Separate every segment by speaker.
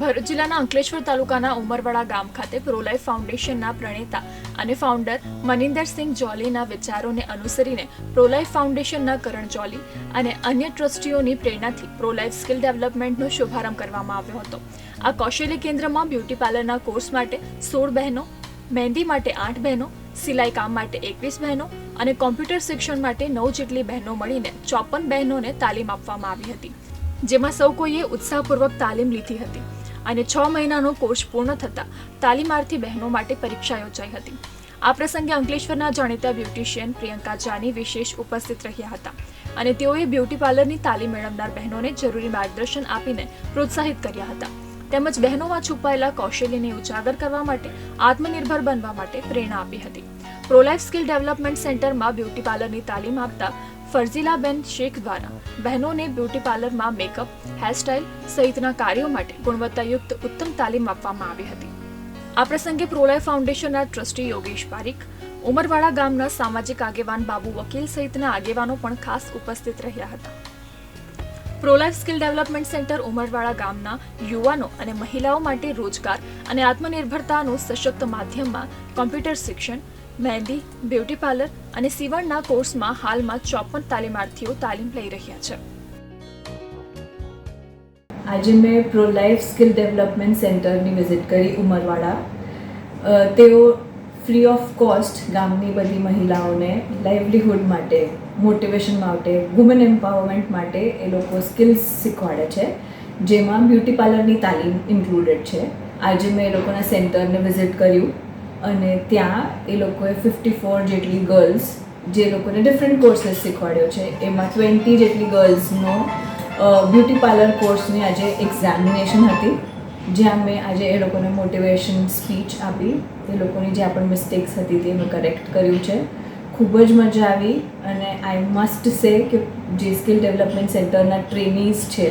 Speaker 1: ભરૂચ જિલ્લાના અંકલેશ્વર તાલુકાના ઉમરવાડા ગામ ખાતે પ્રોલાઇફ ફાઉન્ડેશનના પ્રણેતા અને ફાઉન્ડર મનિંદરસિંહ જોલીના વિચારોને અનુસરીને પ્રોલાઇફ ફાઉન્ડેશનના કરણ જોલી અને અન્ય ટ્રસ્ટીઓની પ્રેરણાથી પ્રોલાઇફ સ્કિલ ડેવલપમેન્ટનો શુભારંભ કરવામાં આવ્યો હતો. આ કૌશલ્ય કેન્દ્રમાં બ્યુટી પાર્લરના કોર્સ માટે 16 બહેનો, મહેંદી માટે 8 બહેનો, સિલાઈ કામ માટે 21 બહેનો અને કોમ્પ્યુટર શિક્ષણ માટે 9 જેટલી બહેનો મળીને 54 બહેનોને તાલીમ આપવામાં આવી હતી, જેમાં સૌ કોઈએ ઉત્સાહપૂર્વક તાલીમ લીધી હતી અને 6 મહિનાનો કોર્સ પૂર્ણ થતાં તાલીમાર્થી બહેનો માટે પરીક્ષા યોજાઈ હતી. આ પ્રસંગે અંકલેશ્વરના જાણીતા બ્યુટિશિયન પ્રિયંકા જાની વિશેષ ઉપસ્થિત રહ્યા હતા અને તેઓએ બ્યુટી પાર્લરની તાલીમ મેળવનાર બહેનોને જરૂરી માર્ગદર્શન આપીને પ્રોત્સાહિત કર્યા હતા તેમજ બહેનોમાં છુપાયેલા કૌશલ્યને ઉજાગર કરવા માટે આત્મનિર્ભર બનવા માટે પ્રેરણા આપી હતી. પ્રોલાઇફ સ્કિલ ડેવલપમેન્ટ સેન્ટરમાં બ્યુટી પાર્લરની તાલીમ આપતા ફરઝીલાબેન શેખ દ્વારા બહેનોને બ્યુટી પાર્લરમાં મેકઅપ, હેરસ્ટાઇલ સહિતના કાર્યો માટે ગુણવત્તાયુક્ત ઉત્તમ તાલીમ આપવામાં આવી હતી. આ પ્રસંગે પ્રોલાઇફ ફાઉન્ડેશનના ટ્રસ્ટી યોગેશ પારીખ, ઉમરવાડા ગામના સામાજિક આગેવાન બાબુ વકીલ સહિતના આગેવાનો પણ ખાસ ઉપસ્થિત રહ્યા હતા. પ્રોલાઇફ સ્કિલ ડેવલપમેન્ટ સેન્ટર ઉમરવાડા ગામના યુવાનો અને મહિલાઓ માટે રોજગાર અને આત્મનિર્ભરતાનું સશક્ત માધ્યમમાં કોમ્પ્યુટર શિક્ષણ, મહેંદી, બ્યુટી પાર્લર અને સીવણના કોર્સમાં હાલમાં 54 તાલીમાર્થીઓ તાલીમ લઈ રહ્યા છે.
Speaker 2: આજે મેં પ્રોલાઇફ સ્કિલ ડેવલપમેન્ટ સેન્ટરની વિઝિટ કરી ઉમરવાડા. તેઓ ફ્રી ઓફ કોસ્ટ ગામની બધી મહિલાઓને લાઇવલીહુડ માટે, મોટિવેશન માટે, વુમન એમ્પાવરમેન્ટ માટે એ લોકો સ્કિલ્સ શીખવાડે છે, જેમાં બ્યુટી પાર્લરની તાલીમ ઇન્ક્લુડેડ છે. આજે મેં એ લોકોના સેન્ટરને વિઝિટ કર્યું અને ત્યાં એ લોકોએ 54 જેટલી ગર્લ્સ જે લોકોને ડિફરન્ટ કોર્सेस શીખવાડ્યો છે, એમાં 20 જેટલી ગર્લ્સનો બ્યુટી પાર્લર કોર્સની આજે એક્ઝામિનેશન હતી, જ્યાં મેં આજે એ લોકોને મોટિવેશન સ્પીચ આપી. એ લોકોની જે પણ મિસ્ટેક્સ હતી તે મેં કરેક્ટ કર્યું છે. ખૂબ જ મજા આવી અને આઈ મસ્ટ સે કે જે સ્કિલ ડેવલપમેન્ટ સેન્ટરના ટ્રેનીઝ છે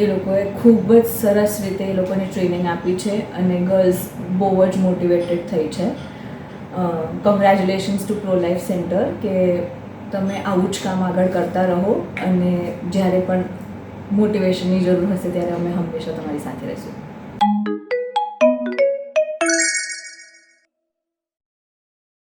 Speaker 2: એ લોકોએ ખૂબ જ સરસ રીતે એ લોકોને ટ્રેનિંગ આપી છે અને ગર્લ્સ બહુ જ મોટિવેટેડ થઈ છે. કોંગ્રેચ્યુલેશન્સ ટુ પ્રોલાઇફ સેન્ટર કે તમે આવું જ કામ આગળ કરતા રહો અને જ્યારે પણ મોટિવેશનની જરૂર હશે ત્યારે અમે હંમેશા તમારી સાથે રહીશું.